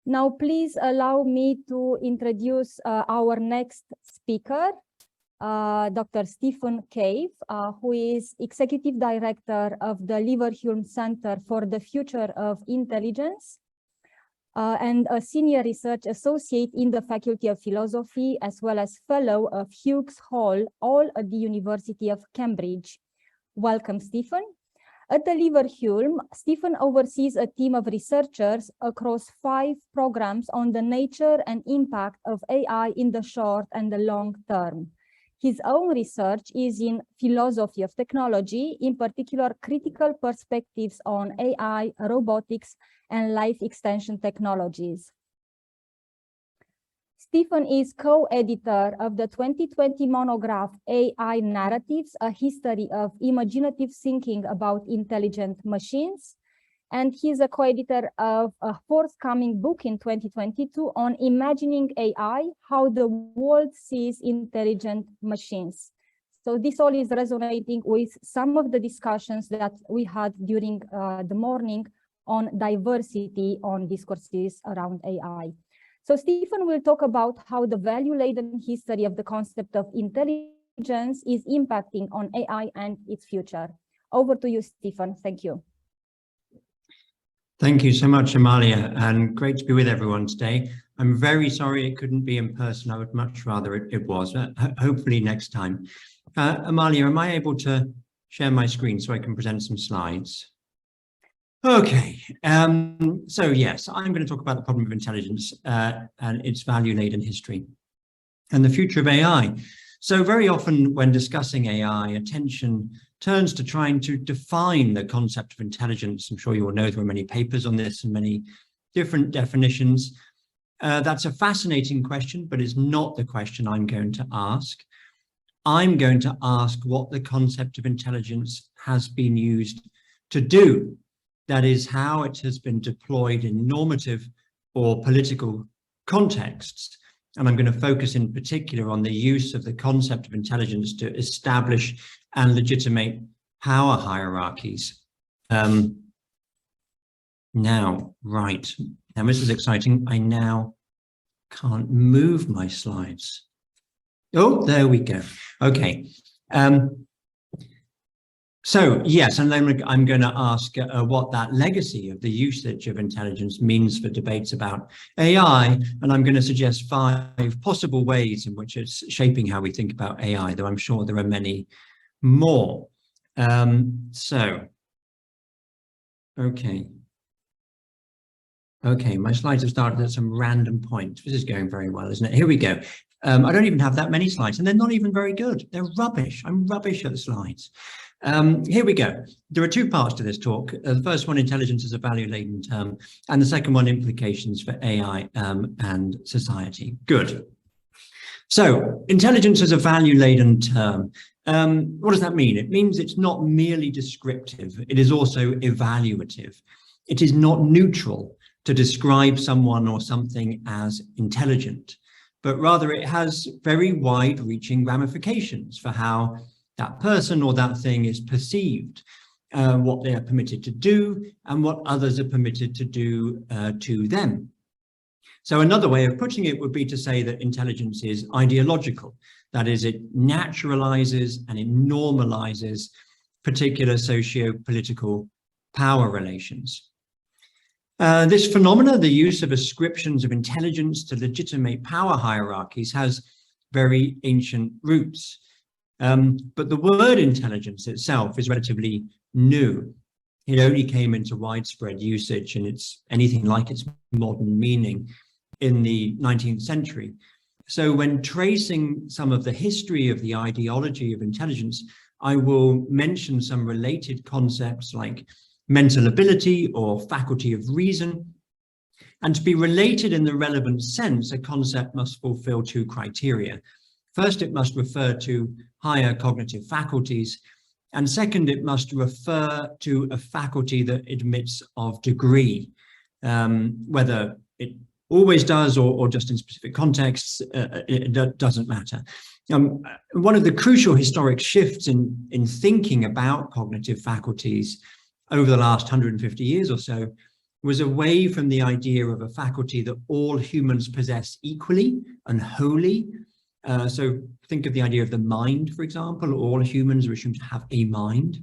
Now, please allow me to introduce our next speaker, Dr. Stephen Cave, who is Executive Director of the Leverhulme Center for the Future of Intelligence and a Senior Research Associate in the Faculty of Philosophy, as well as Fellow of Hughes Hall, all at the University of Cambridge. Welcome, Stephen. At the Leverhulme, Stephen oversees a team of researchers across 5 programs on the nature and impact of AI in the short and the long term. His own research is in philosophy of technology, in particular critical perspectives on AI, robotics, and life extension technologies. Stephen is co-editor of the 2020 monograph AI Narratives, a history of imaginative thinking about intelligent machines. And he's a co-editor of a forthcoming book in 2022 on imagining AI, how the world sees intelligent machines. So this all is resonating with some of the discussions that we had during the morning on diversity on discourses around AI. So Stephen will talk about how the value-laden history of the concept of intelligence is impacting on AI and its future. Over to you, Stephen. Thank you. Thank you so much, Amalia, and great to be with everyone today. I'm very sorry it couldn't be in person. I would much rather it was, hopefully next time. Amalia, am I able to share my screen so I can present some slides? Okay, so yes, I'm going to talk about the problem of intelligence and its value-laden history and the future of AI. So very often when discussing AI, attention turns to trying to define the concept of intelligence. I'm sure you all know there are many papers on this and many different definitions. That's a fascinating question, but it's not the question I'm going to ask. I'm going to ask what the concept of intelligence has been used to do. That is, how it has been deployed in normative or political contexts. And I'm going to focus in particular on the use of the concept of intelligence to establish and legitimate power hierarchies. Now, this is exciting. I now can't move my slides. Oh, there we go. Okay. So yes, and then I'm going to ask what that legacy of the usage of intelligence means for debates about AI, and I'm going to suggest 5 possible ways in which it's shaping how we think about AI, though I'm sure there are many more. Okay, my slides have started at some random point. This is going very well, isn't it? Here we go. I don't even have that many slides, and they're not even very good. They're rubbish. I'm rubbish at the slides. Here we go. There are 2 parts to this talk. The first one, intelligence as a value-laden term, and the second one, implications for AI and society. Good. So, intelligence as a value-laden term. What does that mean? It means it's not merely descriptive. It is also evaluative. It is not neutral to describe someone or something as intelligent, but rather it has very wide-reaching ramifications for how that person or that thing is perceived, what they are permitted to do, and what others are permitted to do to them. So another way of putting it would be to say that intelligence is ideological. That is, it naturalizes and it normalizes particular socio-political power relations. This phenomena, the use of ascriptions of intelligence to legitimate power hierarchies, has very ancient roots. But the word intelligence itself is relatively new. It only came into widespread usage and it's anything like its modern meaning in the 19th century. So when tracing some of the history of the ideology of intelligence, I will mention some related concepts like mental ability or faculty of reason. And to be related in the relevant sense, a concept must fulfill 2 criteria. First, it must refer to higher cognitive faculties. And second, it must refer to a faculty that admits of degree, whether it always does or just in specific contexts, it doesn't matter. One of the crucial historic shifts in thinking about cognitive faculties over the last 150 years or so was away from the idea of a faculty that all humans possess equally and wholly. So think of the idea of the mind, for example. All humans are assumed to have a mind.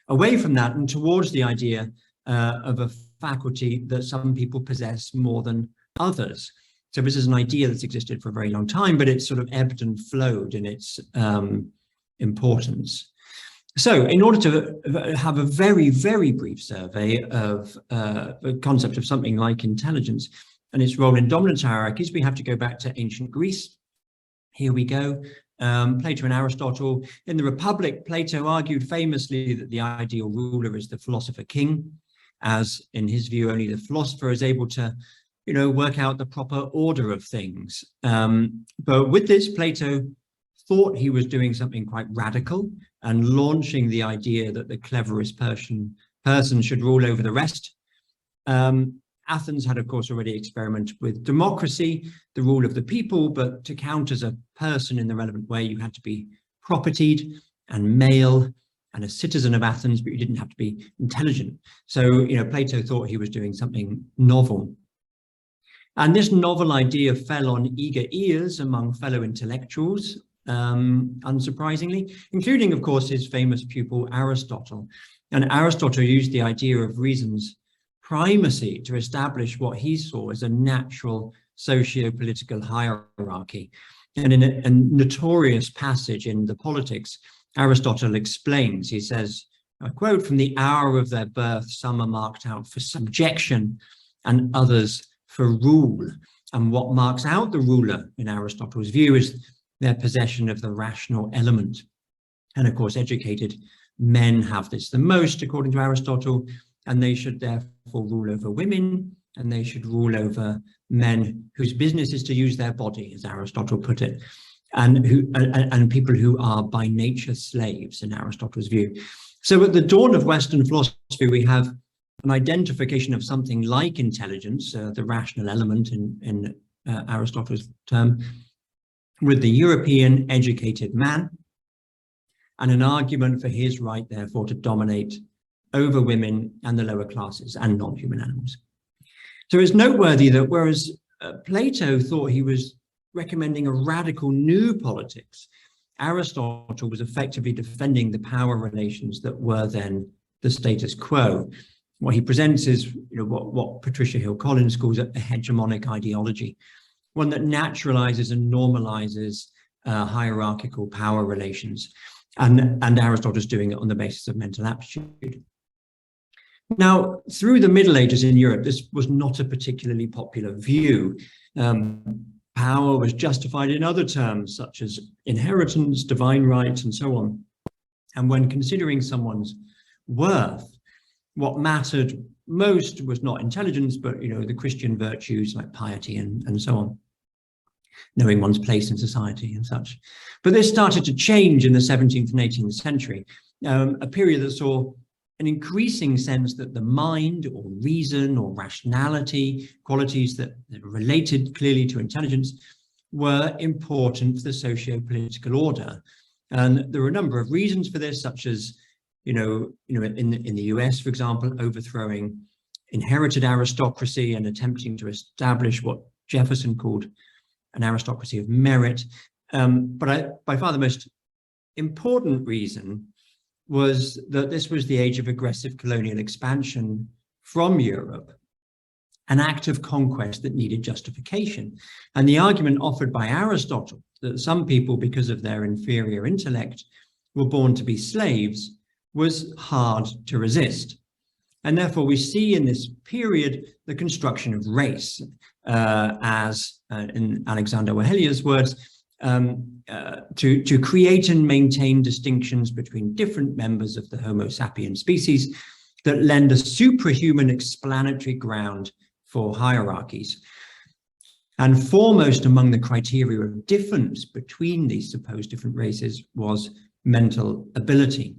Away from that and towards the idea of a faculty that some people possess more than others. So this is an idea that's existed for a very long time, but it's sort of ebbed and flowed in its importance. So in order to have a very, very brief survey of the concept of something like intelligence and its role in dominance hierarchies, we have to go back to ancient Greece. Here we go. Plato and Aristotle. In the Republic, Plato argued famously that the ideal ruler is the philosopher king, as in his view, only the philosopher is able to, work out the proper order of things. But with this, Plato thought he was doing something quite radical and launching the idea that the cleverest person should rule over the rest. Athens had, of course, already experimented with democracy, the rule of the people, but to count as a person in the relevant way, you had to be propertied and male and a citizen of Athens, but you didn't have to be intelligent. So, Plato thought he was doing something novel. And this novel idea fell on eager ears among fellow intellectuals, unsurprisingly, including, of course, his famous pupil Aristotle. And Aristotle used the idea of reason's primacy to establish what he saw as a natural socio-political hierarchy. And in a notorious passage in the Politics, Aristotle explains, he says, I quote, "From the hour of their birth, some are marked out for subjection and others for rule." And what marks out the ruler in Aristotle's view is their possession of the rational element. And of course, educated men have this the most, according to Aristotle, and they should therefore rule over women, and they should rule over men whose business is to use their body, as Aristotle put it, and people who are by nature slaves, in Aristotle's view. So at the dawn of Western philosophy, we have an identification of something like intelligence, the rational element in Aristotle's term, with the European educated man, and an argument for his right, therefore, to dominate over women and the lower classes and non-human animals. So it's noteworthy that whereas Plato thought he was recommending a radical new politics, Aristotle was effectively defending the power relations that were then the status quo. What he presents is what Patricia Hill Collins calls a hegemonic ideology, one that naturalizes and normalizes hierarchical power relations. And Aristotle's doing it on the basis of mental aptitude. Now, through the Middle Ages in Europe, this was not a particularly popular view. Power was justified in other terms, such as inheritance, divine rights, and so on. And when considering someone's worth, what mattered most was not intelligence, but the Christian virtues like piety and so on, knowing one's place in society and such. But this started to change in the 17th and 18th century, a period that saw an increasing sense that the mind or reason or rationality, qualities that related clearly to intelligence, were important for the socio-political order. And there were a number of reasons for this, such as, in the US, for example, overthrowing inherited aristocracy and attempting to establish what Jefferson called an aristocracy of merit. But by far the most important reason was that this was the age of aggressive colonial expansion from Europe, an act of conquest that needed justification. And the argument offered by Aristotle that some people, because of their inferior intellect, were born to be slaves was hard to resist. And therefore we see in this period the construction of race, as in Alexander Wehelia's words, to create and maintain distinctions between different members of the Homo sapiens species that lend a superhuman explanatory ground for hierarchies. And foremost among the criteria of difference between these supposed different races was mental ability.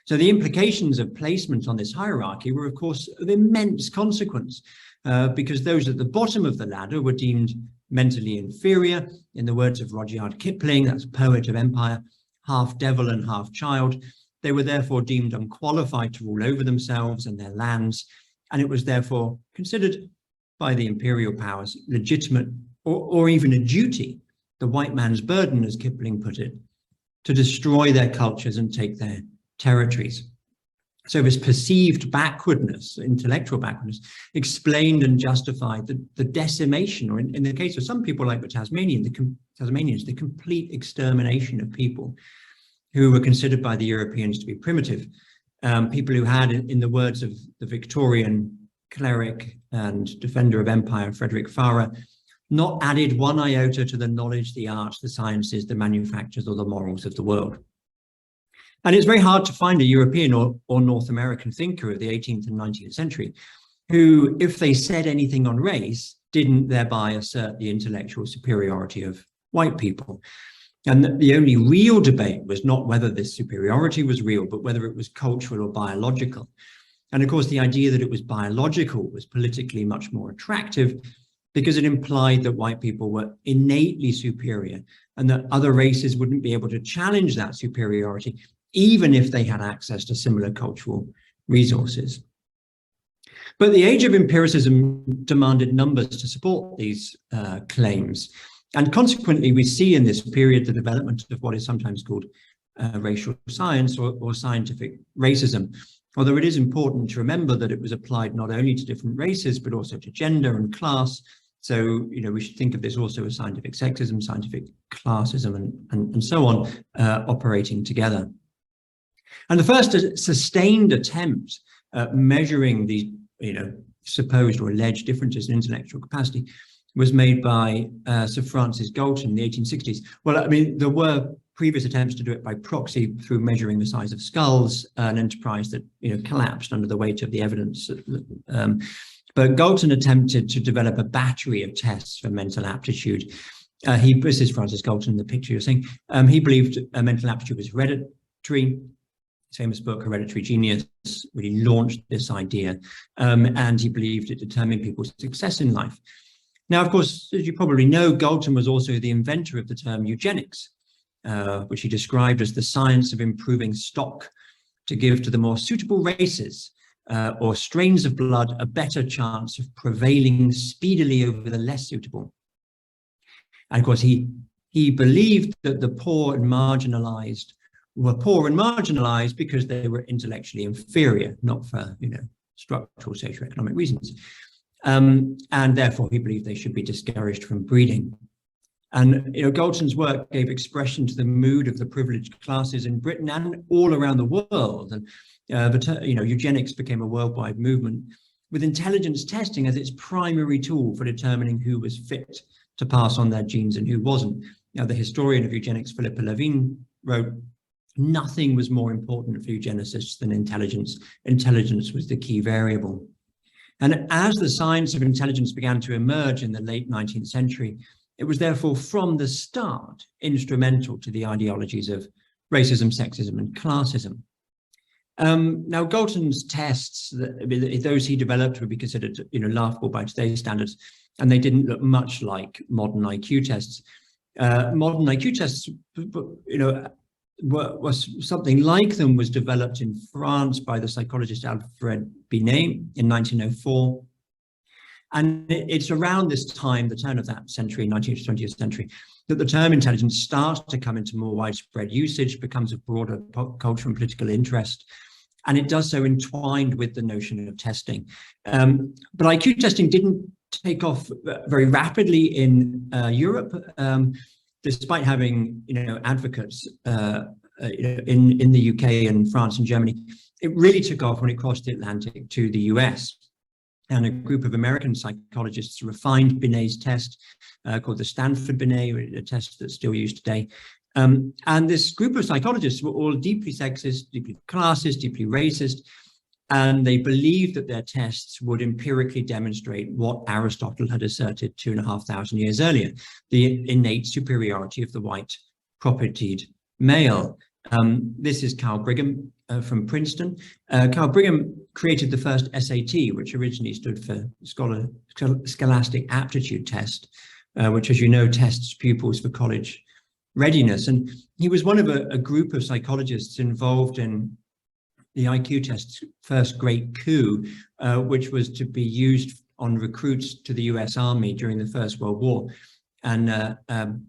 So the implications of placement on this hierarchy were, of course, of immense consequence, because those at the bottom of the ladder were deemed mentally inferior. In the words of Rudyard Kipling, that's poet of empire, half devil and half child. They were therefore deemed unqualified to rule over themselves and their lands, and it was therefore considered by the imperial powers legitimate or even a duty, the white man's burden, as Kipling put it, to destroy their cultures and take their territories. So this perceived backwardness, intellectual backwardness, explained and justified the decimation, or in the case of some people like the Tasmanians, the complete extermination of people who were considered by the Europeans to be primitive. People who had, in the words of the Victorian cleric and defender of empire, Frederick Farrar, not added one iota to the knowledge, the arts, the sciences, the manufactures, or the morals of the world. And it's very hard to find a European or North American thinker of the 18th and 19th century who, if they said anything on race, didn't thereby assert the intellectual superiority of white people. And the only real debate was not whether this superiority was real, but whether it was cultural or biological. And of course, the idea that it was biological was politically much more attractive because it implied that white people were innately superior and that other races wouldn't be able to challenge that superiority, even if they had access to similar cultural resources. But the age of empiricism demanded numbers to support these claims. And consequently, we see in this period the development of what is sometimes called racial science or scientific racism. Although it is important to remember that it was applied not only to different races, but also to gender and class. So, we should think of this also as scientific sexism, scientific classism, and so on, operating together. And the first sustained attempt at measuring these, supposed or alleged differences in intellectual capacity was made by Sir Francis Galton in the 1860s. Well, I mean, there were previous attempts to do it by proxy through measuring the size of skulls, an enterprise that collapsed under the weight of the evidence. But Galton attempted to develop a battery of tests for mental aptitude. This is Francis Galton in the picture you're seeing. He believed mental aptitude was hereditary. His famous book, Hereditary Genius, really launched this idea. And he believed it determined people's success in life. Now, of course, as you probably know, Galton was also the inventor of the term eugenics, which he described as the science of improving stock to give to the more suitable races or strains of blood a better chance of prevailing speedily over the less suitable. And of course, he believed that the poor and marginalized were poor and marginalized because they were intellectually inferior, not for structural socioeconomic reasons. And therefore, he believed they should be discouraged from breeding. And Galton's work gave expression to the mood of the privileged classes in Britain and all around the world. And eugenics became a worldwide movement with intelligence testing as its primary tool for determining who was fit to pass on their genes and who wasn't. Now, the historian of eugenics, Philippa Levine, wrote, "Nothing was more important for eugenicists than intelligence. Intelligence was the key variable." And as the science of intelligence began to emerge in the late 19th century, it was therefore from the start instrumental to the ideologies of racism, sexism, and classism. Now, Galton's tests, those he developed, would be considered, laughable by today's standards, and they didn't look much like modern IQ tests. Modern IQ tests, was something like them was developed in France by the psychologist Alfred Binet in 1904. And it's around this time, the turn of that century, 19th to 20th century, that the term intelligence starts to come into more widespread usage, becomes of broader cultural and political interest, and it does so entwined with the notion of testing. But IQ testing didn't take off very rapidly in Europe, despite having advocates in the UK and France and Germany. It really took off when it crossed the Atlantic to the US. And a group of American psychologists refined Binet's test called the Stanford Binet, a test that's still used today. And this group of psychologists were all deeply sexist, deeply classist, deeply racist, and they believed that their tests would empirically demonstrate what Aristotle had asserted 2,500 years earlier, the innate superiority of the white propertied male. This is Carl Brigham from Princeton. Carl Brigham created the first SAT, which originally stood for Scholastic Aptitude Test, which, as you know, tests pupils for college readiness. And he was one of a group of psychologists involved in the IQ test's first great coup, which was to be used on recruits to the US Army during the First World War. And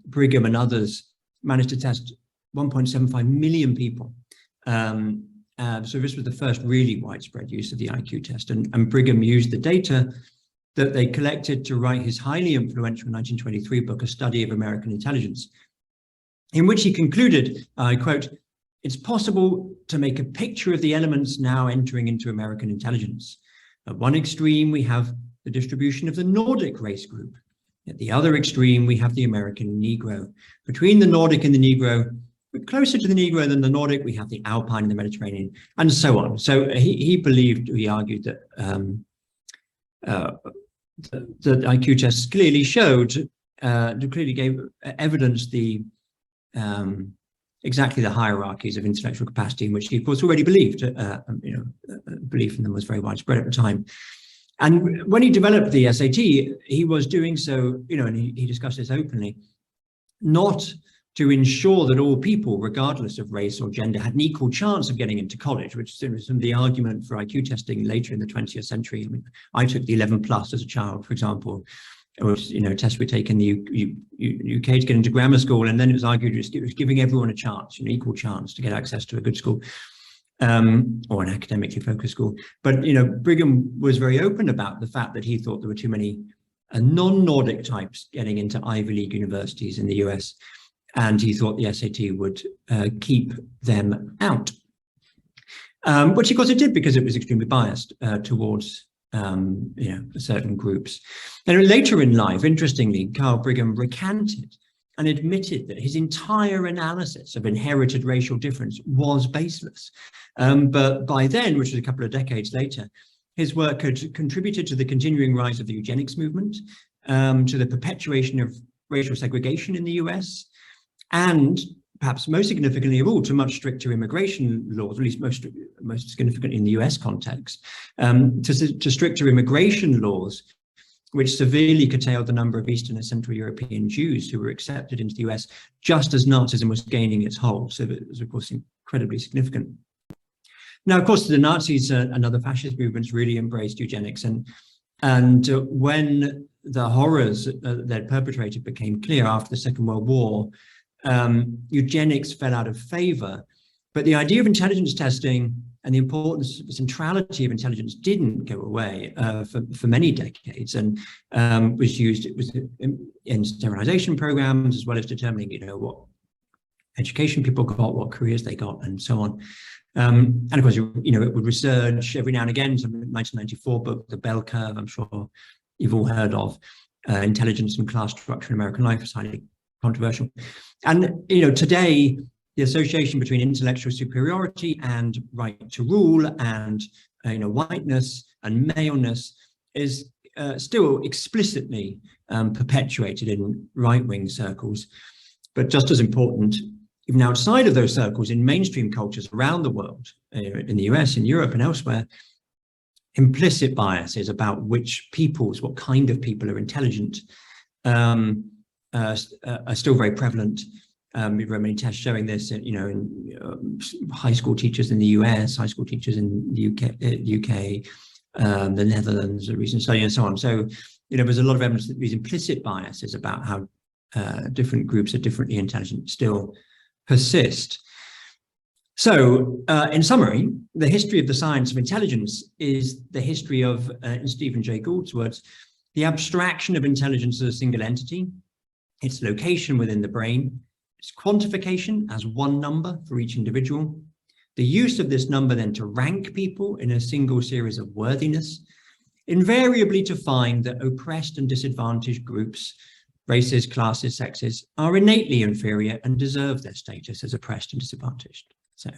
Brigham and others managed to test 1.75 million people. So this was the first really widespread use of the IQ test. And Brigham used the data that they collected to write his highly influential 1923 book, A Study of American Intelligence, in which he concluded, I quote, "It's possible to make a picture of the elements now entering into American intelligence. At one extreme, we have the distribution of the Nordic race group. At the other extreme, we have the American Negro. Between the Nordic and the Negro, but closer to the Negro than the Nordic, we have the Alpine and the Mediterranean," and so on. So he argued that the IQ tests clearly showed, clearly gave evidence exactly the hierarchies of intellectual capacity, in which he, of course, already believed. Belief in them was very widespread at the time. And when he developed the SAT, he was doing so, and he discussed this openly, not to ensure that all people, regardless of race or gender, had an equal chance of getting into college, which is the argument for IQ testing later in the 20th century. I mean, I took the 11+ as a child, for example. It was, a test we take in the UK to get into grammar school, and then it was argued it was giving everyone a chance, equal chance to get access to a good school, or an academically focused school. But Brigham was very open about the fact that he thought there were too many non-Nordic types getting into Ivy League universities in the US, and he thought the SAT would keep them out, which of course it did, because it was extremely biased towards certain groups. And later in life, interestingly, Carl Brigham recanted and admitted that his entire analysis of inherited racial difference was baseless. But by then, which was a couple of decades later, his work had contributed to the continuing rise of the eugenics movement, to the perpetuation of racial segregation in the US, and perhaps most significantly of all, to much stricter immigration laws, at least most significant in the US context, to stricter immigration laws, which severely curtailed the number of Eastern and Central European Jews who were accepted into the US just as Nazism was gaining its hold. So it was, of course, incredibly significant. Now, of course, the Nazis and other fascist movements really embraced eugenics. And when the horrors they'd perpetrated became clear after the Second World War, eugenics fell out of favor. But the idea of intelligence testing and the importance, the centrality of intelligence didn't go away for many decades, and was used in sterilization programs, as well as determining, what education people got, what careers they got, and so on. And of course, it would research every now and again. Some 1994 book, The Bell Curve, I'm sure you've all heard of, Intelligence and Class Structure in American Life, is highly controversial. And today, the association between intellectual superiority and right to rule and whiteness and maleness is still explicitly perpetuated in right-wing circles. But just as important, even outside of those circles, in mainstream cultures around the world, in the US, in Europe, and elsewhere, implicit biases about which peoples, what kind of people are intelligent, are still very prevalent. There are many tests showing this, in high school teachers in the US, high school teachers in the UK, the Netherlands, a recent study, and so on. So, there's a lot of evidence that these implicit biases about how different groups are differently intelligent still persist. So, in summary, the history of the science of intelligence is the history of, in Stephen Jay Gould's words, the abstraction of intelligence as a single entity, its location within the brain, its quantification as one number for each individual, the use of this number then to rank people in a single series of worthiness, invariably to find that oppressed and disadvantaged groups, races, classes, sexes, are innately inferior and deserve their status as oppressed and disadvantaged. So,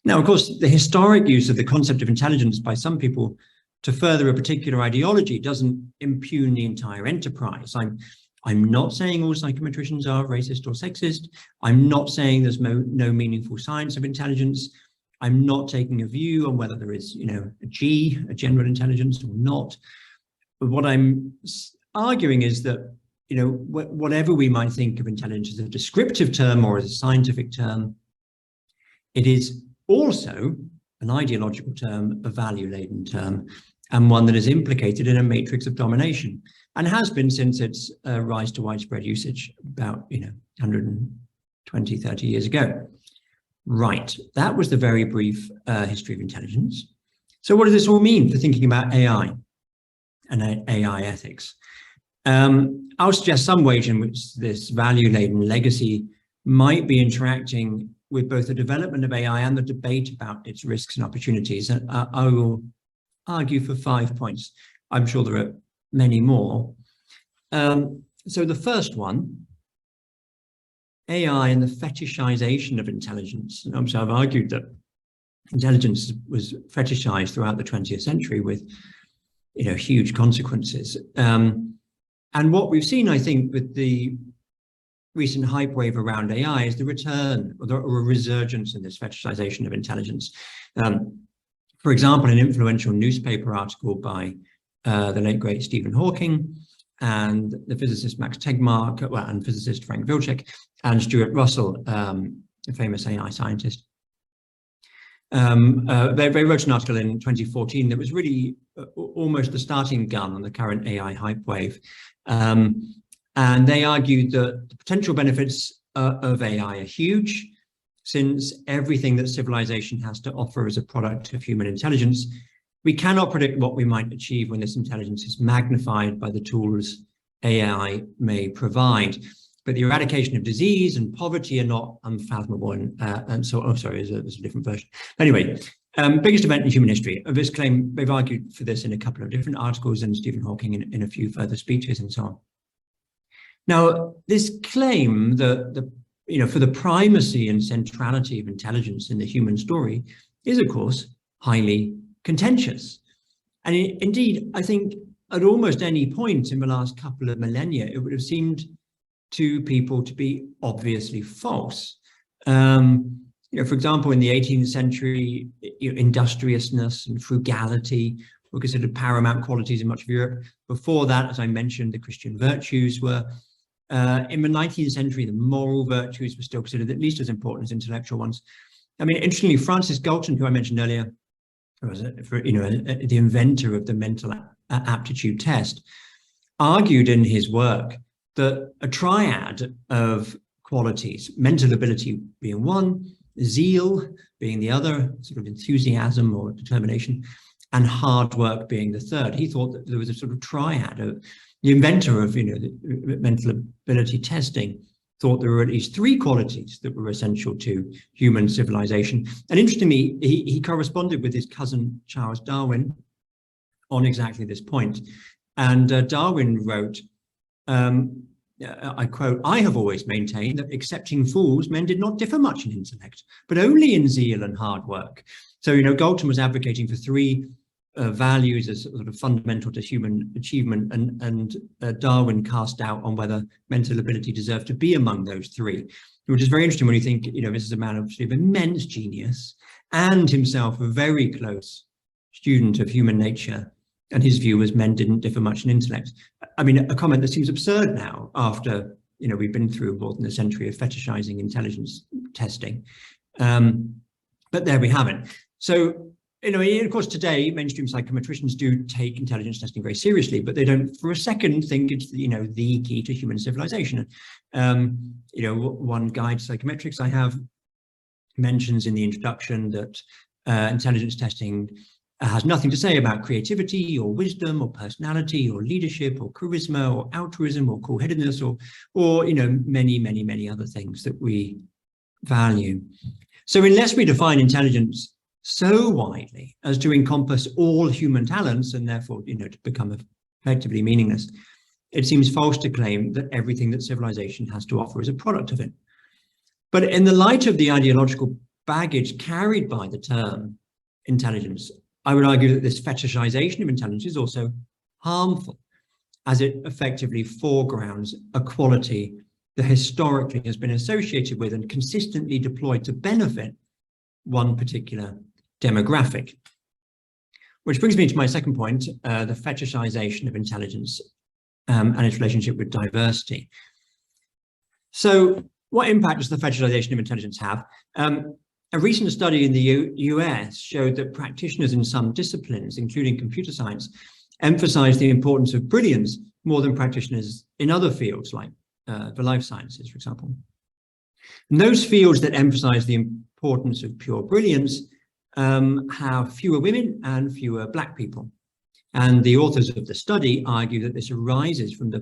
now, of course, the historic use of the concept of intelligence by some people to further a particular ideology doesn't impugn the entire enterprise. I'm not saying all psychometricians are racist or sexist. I'm not saying there's no meaningful science of intelligence. I'm not taking a view on whether there is, a general intelligence or not. But what I'm arguing is that, whatever we might think of intelligence as a descriptive term or as a scientific term, it is also an ideological term, a value-laden term, and one that is implicated in a matrix of domination, and has been since its rise to widespread usage about 120, 30 years ago. Right, that was the very brief history of intelligence. So what does this all mean for thinking about AI and AI ethics? I'll suggest some ways in which this value-laden legacy might be interacting with both the development of AI and the debate about its risks and opportunities. And I will argue for 5 points. I'm sure there are many more. So the first one, AI and the fetishization of intelligence. And so I've argued that intelligence was fetishized throughout the 20th century with huge consequences. And what we've seen, I think, with the recent hype wave around AI is the return or a resurgence in this fetishization of intelligence. For example, an influential newspaper article by the late great Stephen Hawking and the physicist Max Tegmark, and physicist Frank Wilczek and Stuart Russell, a famous AI scientist. They wrote an article in 2014 that was really almost the starting gun on the current AI hype wave. And they argued that the potential benefits of AI are huge, since everything that civilization has to offer is a product of human intelligence. We cannot predict what we might achieve when this intelligence is magnified by the tools AI may provide. But the eradication of disease and poverty are not unfathomable. And so, oh, sorry, there's a different version. Anyway, biggest event in human history. Of this claim, they've argued for this in a couple of different articles, and Stephen Hawking in a few further speeches and so on. Now, this claim that for the primacy and centrality of intelligence in the human story is, of course, highly contentious. And indeed, I think at almost any point in the last couple of millennia, it would have seemed to people to be obviously false. For example, in the 18th century, industriousness and frugality were considered paramount qualities in much of Europe. Before that, as I mentioned, the Christian virtues were. In the 19th century, the moral virtues were still considered at least as important as intellectual ones. I mean, interestingly, Francis Galton, who I mentioned earlier, was the inventor of the mental aptitude test, argued in his work that a triad of qualities, mental ability being one, zeal being the other, sort of enthusiasm or determination, and hard work being the third. He thought that there was a sort of triad. The inventor of the mental ability testing thought there were at least 3 qualities that were essential to human civilization. And interestingly, he corresponded with his cousin Charles Darwin on exactly this point. And Darwin wrote, I quote, "I have always maintained that excepting fools, men did not differ much in intellect, but only in zeal and hard work." So, Galton was advocating for 3 values as sort of fundamental to human achievement, and Darwin cast doubt on whether mental ability deserved to be among those 3, which is very interesting when you think, this is a man of immense genius and himself a very close student of human nature, and his view was men didn't differ much in intellect. I mean, a comment that seems absurd now after, we've been through more than a century of fetishizing intelligence testing. But there we have it. So, of course, today, mainstream psychometricians do take intelligence testing very seriously, but they don't for a second think it's, the key to human civilization. One guide to psychometrics I have mentions in the introduction that intelligence testing has nothing to say about creativity or wisdom or personality or leadership or charisma or altruism or cool-headedness or many, many, many other things that we value. So unless we define intelligence so widely as to encompass all human talents and therefore, to become effectively meaningless, it seems false to claim that everything that civilization has to offer is a product of it. But in the light of the ideological baggage carried by the term intelligence, I would argue that this fetishization of intelligence is also harmful, as it effectively foregrounds a quality that historically has been associated with and consistently deployed to benefit one particular demographic. Which brings me to my second point, the fetishization of intelligence and its relationship with diversity. So what impact does the fetishization of intelligence have? A recent study in the US showed that practitioners in some disciplines, including computer science, emphasize the importance of brilliance more than practitioners in other fields like the life sciences, for example. And those fields that emphasize the importance of pure brilliance have fewer women and fewer Black people. And the authors of the study argue that this arises from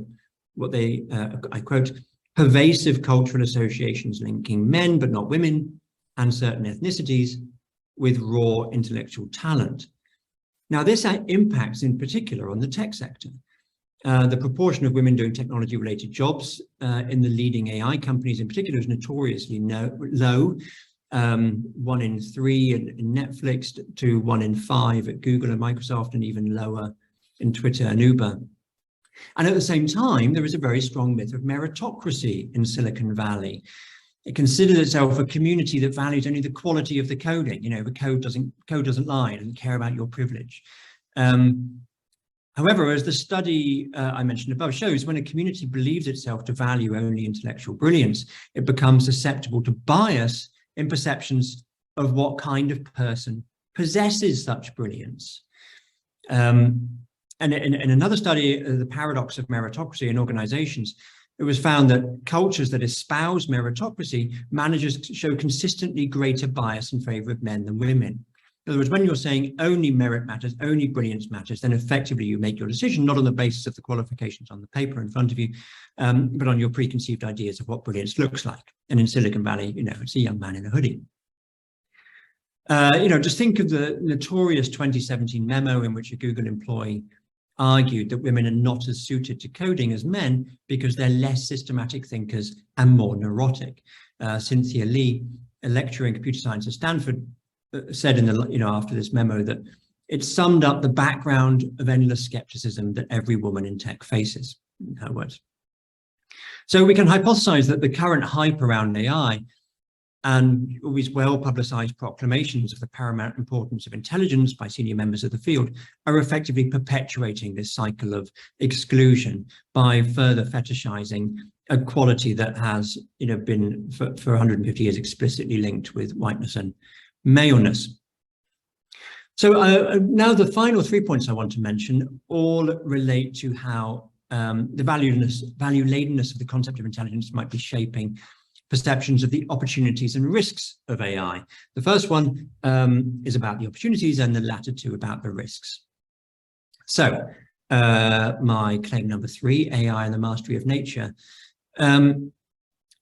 what they, I quote, pervasive cultural associations linking men, but not women, and certain ethnicities with raw intellectual talent. Now, this impacts in particular on the tech sector. The proportion of women doing technology-related jobs in the leading AI companies in particular is notoriously low. 1 in 3 in Netflix to 1 in 5 at Google and Microsoft, and even lower in Twitter and Uber. And at the same time, there is a very strong myth of meritocracy in Silicon Valley. It considers itself a community that values only the quality of the coding. You know, the code doesn't lie, it doesn't care about your privilege. However, as the study I mentioned above shows, when a community believes itself to value only intellectual brilliance, it becomes susceptible to bias in perceptions of what kind of person possesses such brilliance. And in another study, the paradox of meritocracy in organizations, it was found that cultures that espouse meritocracy managers show consistently greater bias in favor of men than women. In other words, when you're saying only merit matters, only brilliance matters, then effectively you make your decision not on the basis of the qualifications on the paper in front of you, but on your preconceived ideas of what brilliance looks like. And in Silicon Valley, you know, it's a young man in a hoodie. You know, just think of the notorious 2017 memo in which a Google employee argued that women are not as suited to coding as men because they're less systematic thinkers and more neurotic. Cynthia Lee, a lecturer in computer science at Stanford, said in the, you know, after this memo that it summed up the background of endless skepticism that every woman in tech faces, in her words. So we can hypothesize that the current hype around AI and always well-publicized proclamations of the paramount importance of intelligence by senior members of the field are effectively perpetuating this cycle of exclusion by further fetishizing a quality that has, you know, been for 150 years explicitly linked with whiteness and maleness. So now the final 3 points I want to mention all relate to how the value-ladenness of the concept of intelligence might be shaping perceptions of the opportunities and risks of AI. The first one is about the opportunities and the latter two about the risks. So my claim number 3, AI and the mastery of nature.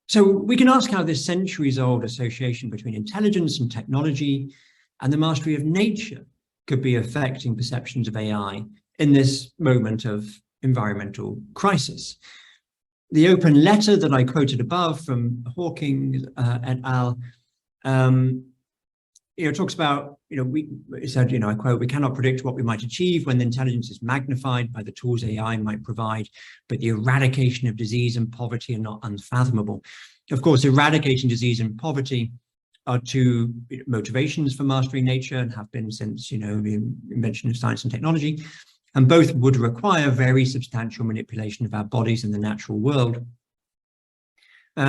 So we can ask how this centuries-old association between intelligence and technology and the mastery of nature could be affecting perceptions of AI in this moment of environmental crisis. The open letter that I quoted above from Hawking et al. You know, talks about, you know, it said, you know, I quote, "We cannot predict what we might achieve when the intelligence is magnified by the tools AI might provide, but the eradication of disease and poverty are not unfathomable." Of course, eradicating disease and poverty are two motivations for mastering nature and have been since, you know, the invention of science and technology. And both would require very substantial manipulation of our bodies in the natural world.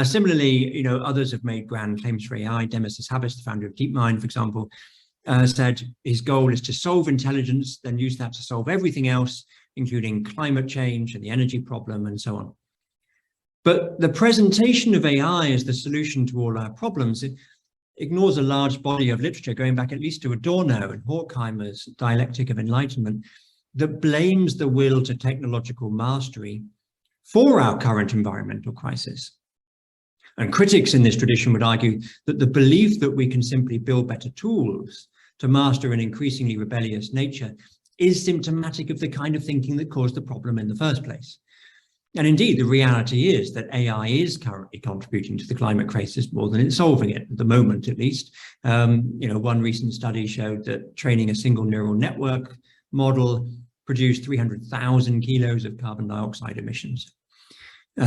Similarly, you know, others have made grand claims for AI. Demis Hassabis, the founder of DeepMind, for example, said his goal is to solve intelligence, then use that to solve everything else, including climate change and the energy problem and so on. But the presentation of AI as the solution to all our problems, it ignores a large body of literature going back at least to Adorno and Horkheimer's dialectic of enlightenment, that blames the will to technological mastery for our current environmental crisis. And critics in this tradition would argue that the belief that we can simply build better tools to master an increasingly rebellious nature is symptomatic of the kind of thinking that caused the problem in the first place. And indeed, the reality is that AI is currently contributing to the climate crisis more than it's solving it, at the moment at least. You know, one recent study showed that training a single neural network model produced 300,000 kilos of carbon dioxide emissions.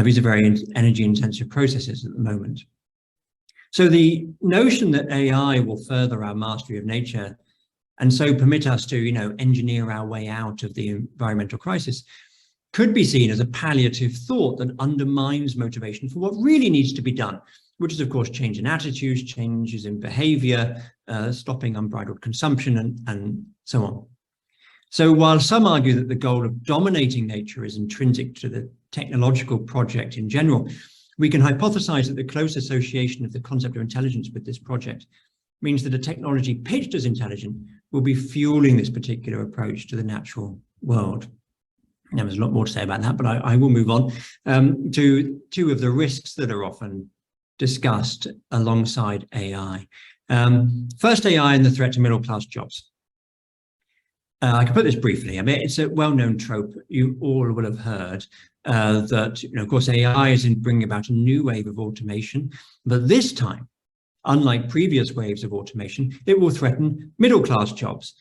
These are very energy-intensive processes at the moment. So the notion that AI will further our mastery of nature and so permit us to, you know, engineer our way out of the environmental crisis could be seen as a palliative thought that undermines motivation for what really needs to be done, which is, of course, change in attitudes, changes in behavior, stopping unbridled consumption, and so on. So while some argue that the goal of dominating nature is intrinsic to the technological project in general, we can hypothesize that the close association of the concept of intelligence with this project means that a technology pitched as intelligent will be fueling this particular approach to the natural world. Now, there's a lot more to say about that, but I will move on to two of the risks that are often discussed alongside AI. First, AI and the threat to middle-class jobs. I can put this briefly. I mean, it's a well-known trope. You all will have heard that, of course, AI is bringing about a new wave of automation, but this time, unlike previous waves of automation, it will threaten middle-class jobs.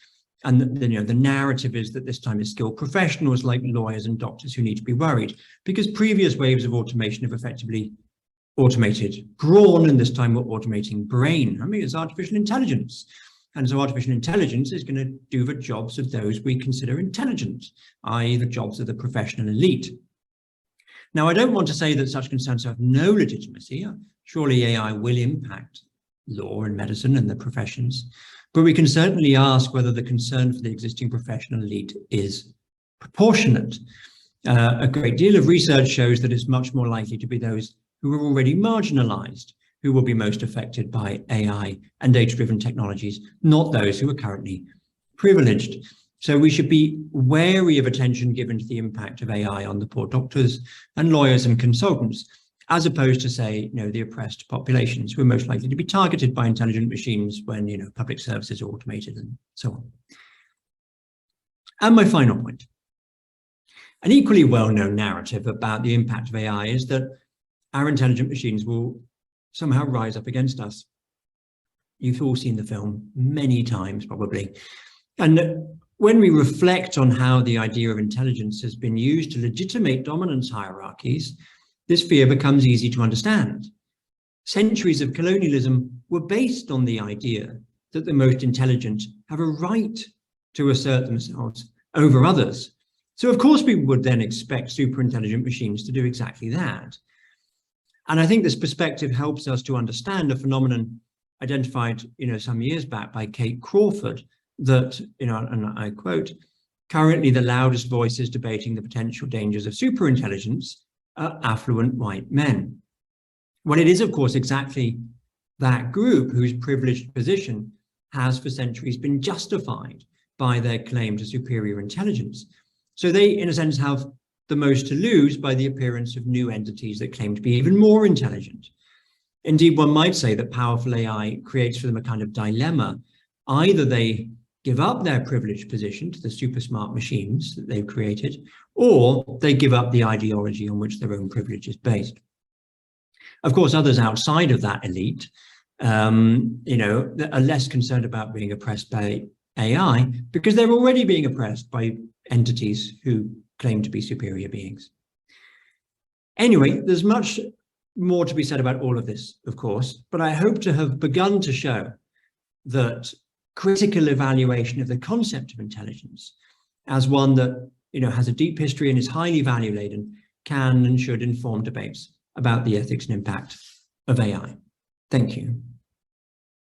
And the narrative is that this time it's skilled professionals like lawyers and doctors who need to be worried, because previous waves of automation have effectively automated brawn, and this time we're automating brain. I mean, it's artificial intelligence. And so artificial intelligence is going to do the jobs of those we consider intelligent, i.e. the jobs of the professional elite. Now, I don't want to say that such concerns have no legitimacy. Surely AI will impact law and medicine and the professions, but we can certainly ask whether the concern for the existing professional elite is proportionate. A great deal of research shows that it's much more likely to be those who are already marginalized who will be most affected by AI and data-driven technologies, not those who are currently privileged. So we should be wary of attention given to the impact of AI on the poor doctors and lawyers and consultants, as opposed to, say, the oppressed populations who are most likely to be targeted by intelligent machines when, public services are automated and so on. And my final point. An equally well-known narrative about the impact of AI is that our intelligent machines will somehow rise up against us. You've all seen the film many times, probably. And when we reflect on how the idea of intelligence has been used to legitimate dominance hierarchies, this fear becomes easy to understand. Centuries of colonialism were based on the idea that the most intelligent have a right to assert themselves over others. So of course we would then expect super intelligent machines to do exactly that. And I think this perspective helps us to understand a phenomenon identified, some years back by Kate Crawford, that, and I quote, currently the loudest voices debating the potential dangers of superintelligence are affluent white men. Well, it is, of course, exactly that group whose privileged position has for centuries been justified by their claim to superior intelligence. So they, in a sense, have the most to lose by the appearance of new entities that claim to be even more intelligent. Indeed, one might say that powerful AI creates for them a kind of dilemma. Either they give up their privileged position to the super smart machines that they've created, or they give up the ideology on which their own privilege is based. Of course, others outside of that elite, are less concerned about being oppressed by AI because they're already being oppressed by entities who claim to be superior beings. Anyway, there's much more to be said about all of this, of course, but I hope to have begun to show that critical evaluation of the concept of intelligence as one that, has a deep history and is highly value-laden can and should inform debates about the ethics and impact of AI. Thank you.